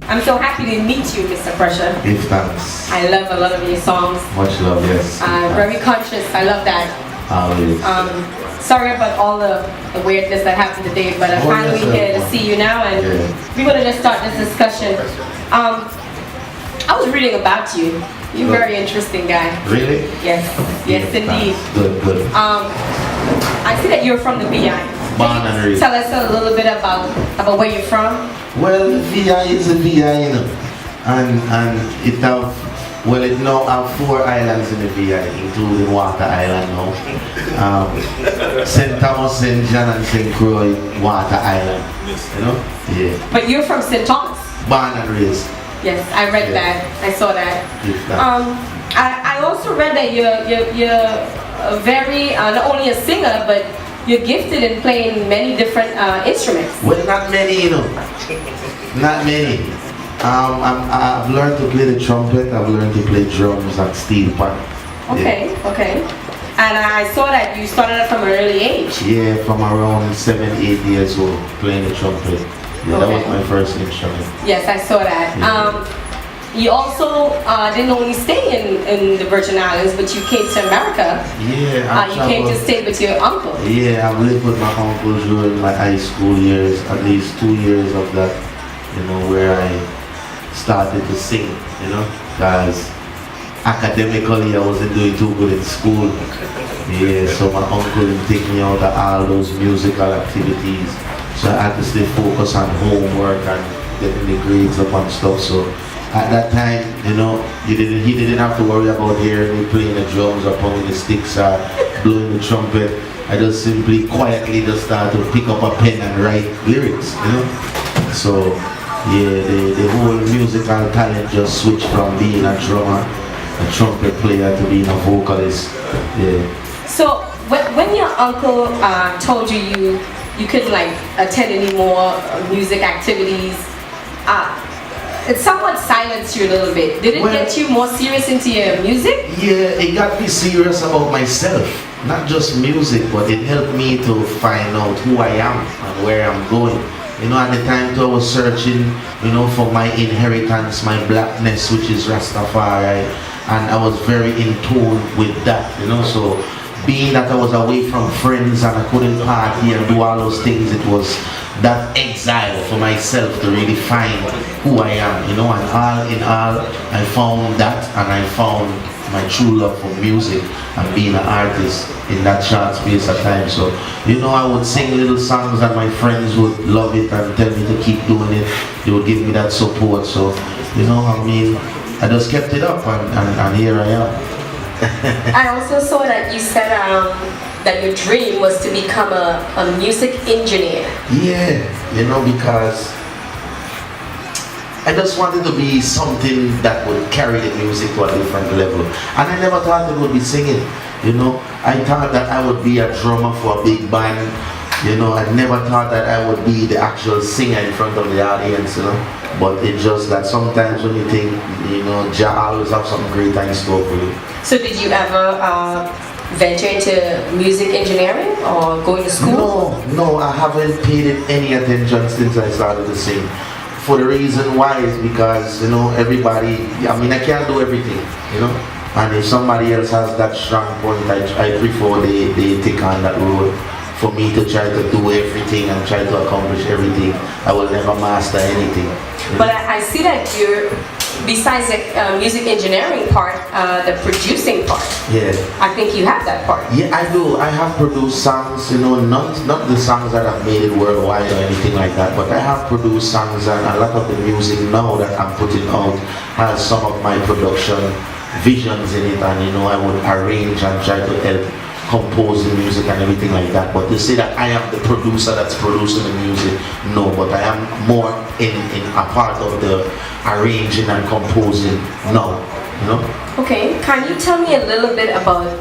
I'm so happy to meet you, Mr. Pressure. Give thanks. I love a lot of your songs. Much love, yes. Very conscious. I love that. Always. Sorry about all the weirdness that happened today, but I'm finally here to see you now, and we're going to just start this discussion. I was reading about you. You're a very interesting guy. Really? Yes. Yes, indeed. Good. I see that you're from the VI. Born and raised. Tell us a little bit about where you're from. Well, VI is a VI, you know, and it have, well, it now have 4 islands in the VI, including Water Island now. St. Thomas, St. John, and St. Croix, Water Island. You know? Yeah. But you're from St. Thomas. Born and raised. Yes, I read that. I saw that. I also read that you're very not only a singer, but you're gifted in playing many different instruments. Well, not many, you know. Not many. I've learned to play the trumpet. I've learned to play drums and steel pan. Okay, okay. And I saw that you started from an early age. Yeah, from around 7, 8 years old, playing the trumpet. Yeah, that was my first instrument. Yes, I saw that. You also didn't only stay in the Virgin Islands, but you came to America. Yeah, you came to stay with your uncle. Yeah, I've lived with my uncle during my high school years, at least 2 years of that, you know, where I started to sing, you know, because academically I wasn't doing too good in school. Yeah, so my uncle would take me out of all those musical activities. So I had to stay focused on homework and getting the grades up and stuff. So at that time, you know, he didn't have to worry about hearing me playing the drums or pounding the sticks or blowing the trumpet. I just simply quietly just started to pick up a pen and write lyrics, you know. So yeah, the whole musical talent just switched from being a drummer, a trumpet player, to being a vocalist. Yeah. So when your uncle told you you couldn't like attend any more music activities, it somewhat silenced you a little bit. Did it get you more serious into your music? Yeah, it got me serious about myself. Not just music, but it helped me to find out who I am and where I'm going. You know, at the time I was searching, you know, for my inheritance, my blackness, which is Rastafari, and I was very in tune with that, you know. So being that I was away from friends and I couldn't party and do all those things, it was that exile for myself to really find who I am, you know. And all in all, I found that, and I found my true love for music and being an artist in that short space of time. So, you know, I would sing little songs and my friends would love it and tell me to keep doing it. They would give me that support. So, you know, I mean, I just kept it up, and here I am. I also saw that you said that your dream was to become a music engineer. Yeah, you know, because I just wanted to be something that would carry the music to a different level. And I never thought it would be singing, you know. I thought that I would be a drummer for a big band, you know. I never thought that I would be the actual singer in front of the audience, you know. But it's just that sometimes when you think, you know, Jah always have some great in store for you. So did you ever venture into music engineering or going to school? No, I haven't paid it any attention since I started to sing. For the reason why is because, you know, everybody, I mean, I can't do everything, you know. And if somebody else has that strong point, I prefer they take on that road. For me to try to do everything and try to accomplish everything, I will never master anything. But I see that you're, besides the music engineering part, the producing part. Yeah. I think you have that part. Yeah, I do. I have produced songs, you know, not the songs that have made it worldwide or anything like that, but I have produced songs, and a lot of the music now that I'm putting out has some of my production visions in it, and, you know, I would arrange and try to help compose the music and everything like that. But to say that I am the producer that's producing the music, no, but I am more in a part of the arranging and composing now, you know. Okay, can you tell me a little bit about,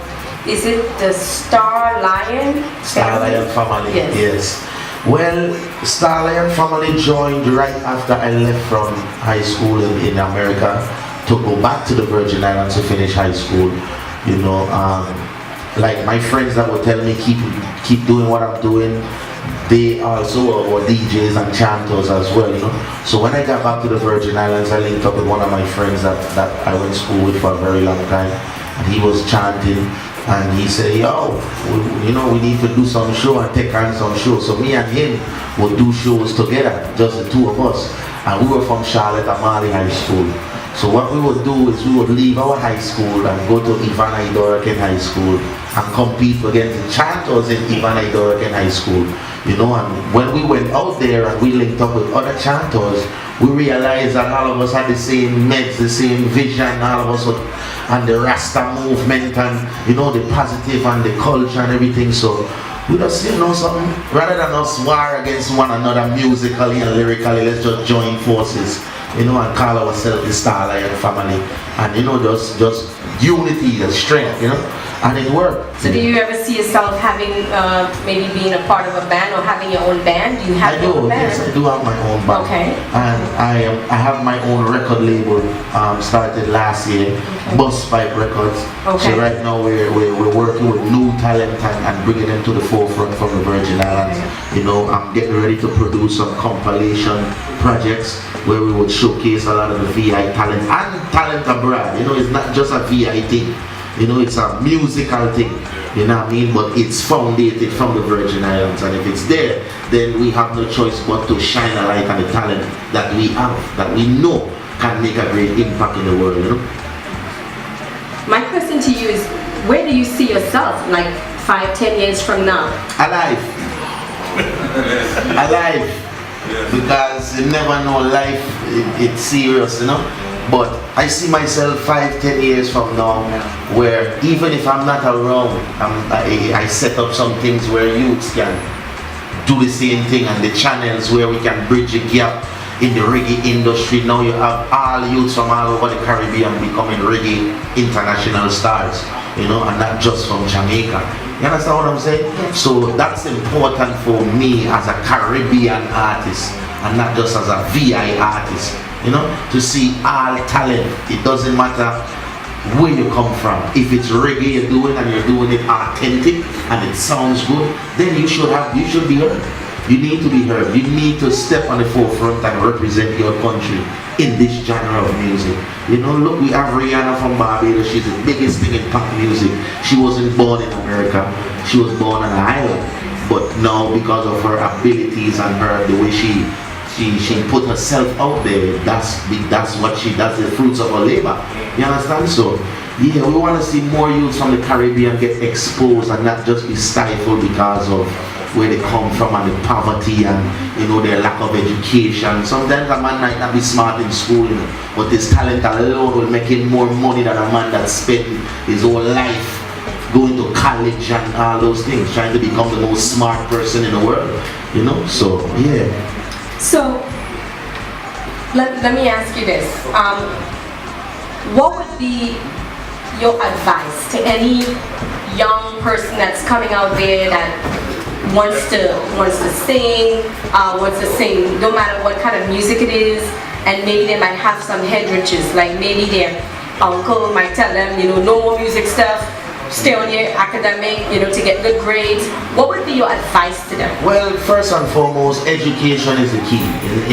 is it the Star Lion family? Star Lion family, yes. Well, Star Lion family joined right after I left from high school in America to go back to the Virgin Islands to finish high school, you know. Like my friends that would tell me keep doing what I'm doing, they also were DJs and chanters as well, you know. So when I got back to the Virgin Islands, I linked up with one of my friends that I went to school with for a very long time, and he was chanting, and he said, yo, you know, we need to do some show and take on some shows. So me and him would do shows together, just the two of us, and we were from Charlotte Amali High School. So what we would do is we would leave our high school and go to Ivana Idoroken High School and compete against the chanters in Ivana Idoroken High School. You know, and when we went out there and we linked up with other chanters, we realized that all of us had the same meds, the same vision, all of us would, and the Rasta movement and, you know, the positive and the culture and everything. So we just, you know, something, rather than us war against one another musically and lyrically, let's just join forces, you know, and call ourselves the Starlion family, and, you know, just unity and strength, you know, and it worked. So do you ever see yourself having, maybe being a part of a band or having your own band? Do you have your own band? Yes, I do have my own band. Okay. And I have my own record label, started last year, Bus Pipe Records. Okay. So right now we're working with new talent and bringing them to the forefront from the Virgin Islands. Okay. You know, I'm getting ready to produce some compilation projects where we would showcase a lot of the VI talent and talent abroad. You know, it's not just a VI thing. You know, it's a musical thing, you know what I mean? But it's founded from the Virgin Islands, and if it's there, then we have no choice but to shine a light on the talent that we have, that we know can make a great impact in the world, you know? My question to you is, where do you see yourself, like 5-10 years from now? Alive. Alive. Because you never know, life, it's serious, you know? But I see myself 5-10 years from now, where even if I'm not around, I set up some things where youths can do the same thing, and the channels where we can bridge a gap in the reggae industry. Now you have all youths from all over the Caribbean becoming reggae international stars, you know, and not just from Jamaica. You understand what I'm saying? Yes. So that's important for me as a Caribbean artist, and not just as a VI artist. You know, to see all talent. It doesn't matter where you come from. If it's reggae you're doing and you're doing it authentic and it sounds good, then you should be heard. You need to be heard. You need to step on the forefront and represent your country in this genre of music. You know, look, we have Rihanna from Barbados. She's the biggest thing in pop music. She wasn't born in America. She was born on an island. But now, because of her abilities and the way she put herself out there, that's the fruits of her labor. You understand? So yeah, we want to see more youths from the Caribbean get exposed and not just be stifled because of where they come from and the poverty and, you know, their lack of education. Sometimes a man might not be smart in school, you know, but his talent alone will make him more money than a man that spent his whole life going to college and all those things, trying to become the most smart person in the world, you know. So yeah. So, let me ask you this. What would be your advice to any young person that's coming out there that wants to sing, no matter what kind of music it is, and maybe they might have some hindrances, like maybe their uncle might tell them, you know, no more music stuff, stay on your academic, you know, to get good grades. What would be your advice to them? Well, first and foremost, education is the key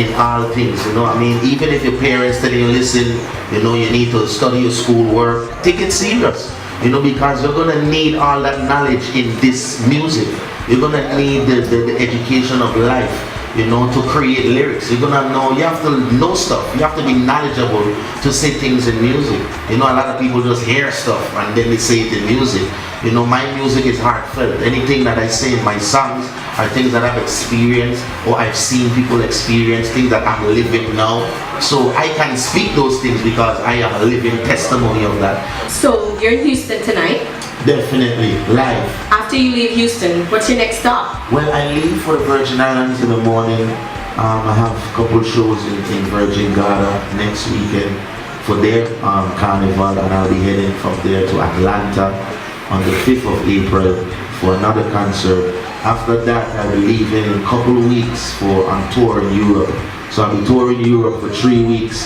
in all things, you know. I mean, even if your parents tell you, listen, you know, you need to study your schoolwork, take it serious, you know, because you're going to need all that knowledge in this music. You're going to need the education of life, you know, to create lyrics. You're gonna know, you have to know stuff. You have to be knowledgeable to say things in music. You know, a lot of people just hear stuff and then they say it in music. You know, my music is heartfelt. Anything that I say in my songs are things that I've experienced or I've seen people experience, things that I'm living now. So I can speak those things because I am a living testimony of that. So you're in Houston tonight? Definitely, live. After you leave Houston, what's your next stop? Well, I leave for the Virgin Islands in the morning. I have a couple shows in Virgin Gala next weekend for their carnival, and I'll be heading from there to Atlanta on the 5th of April for another concert. After that, I'll be leaving in a couple of weeks on tour in Europe. So I'll be touring Europe for 3 weeks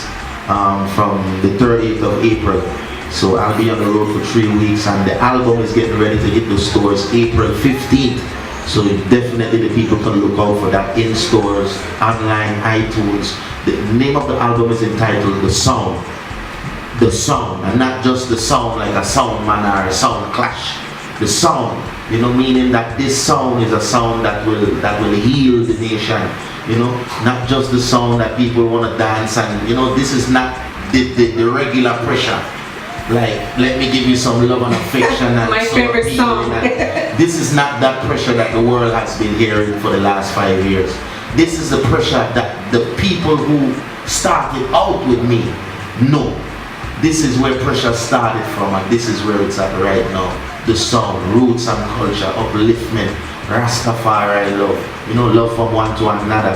from the 30th of April. So I'll be on the road for 3 weeks, and the album is getting ready to hit the stores April 15th. So definitely the people can look out for that in stores, online, iTunes. The name of the album is entitled The Sound. The Sound, and not just the sound like a sound man or a sound clash. The sound, meaning that this sound is a sound that will heal the nation. Not just the sound that people want to dance and this is not the regular pressure. Like, let me give you some love and affection and my favorite song. This is not that pressure that the world has been hearing for the last 5 years. This is the pressure that the people who started out with me know. This is where pressure started from, and this is where it's at right now. The sound, roots and culture, upliftment, Rastafari love, love from one to another.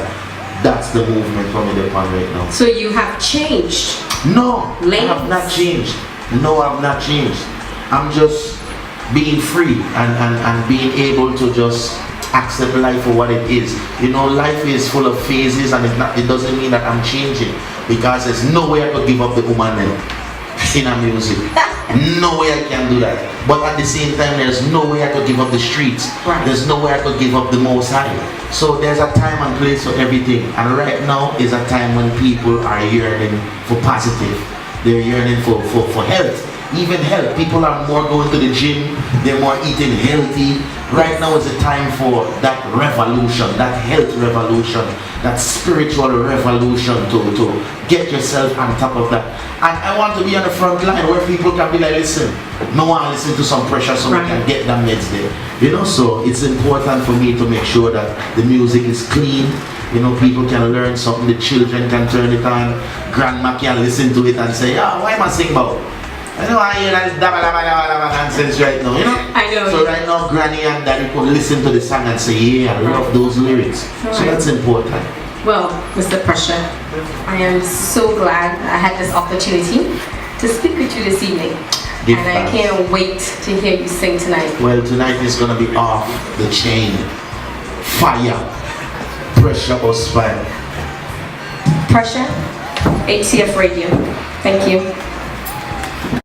That's the movement coming upon right now. So you have changed? No, I have not changed. No, I've not changed. I'm just being free and being able to just accept life for what it is. Life is full of phases, and it doesn't mean that I'm changing, because there's no way I could give up the woman in a music. No way I can do that. But at the same time, there's no way I could give up the streets. Right. There's no way I could give up the Most High. So there's a time and place for everything. And right now is a time when people are yearning for positive. They're yearning for health. Even health. People are more going to the gym. They're more eating healthy. Right now is a time for that revolution, that health revolution, that spiritual revolution to get yourself on top of that. And I want to be on the front line where people can be like, listen, no one listen to some pressure so we can get them meds there. So it's important for me to make sure that the music is clean. People can learn something, the children can turn it on, grandma can listen to it and say, why am I singing about? I hear that nonsense right now, I know. So right now, Granny and Daddy could listen to the song and say, yeah, I love those lyrics. So that's important. Well, Mr. Pressure, I am so glad I had this opportunity to speak with you this evening. I can't wait to hear you sing tonight. Well, tonight is going to be off the chain. Fire. Pressure or fire. Pressure, HCF Radio. Thank you.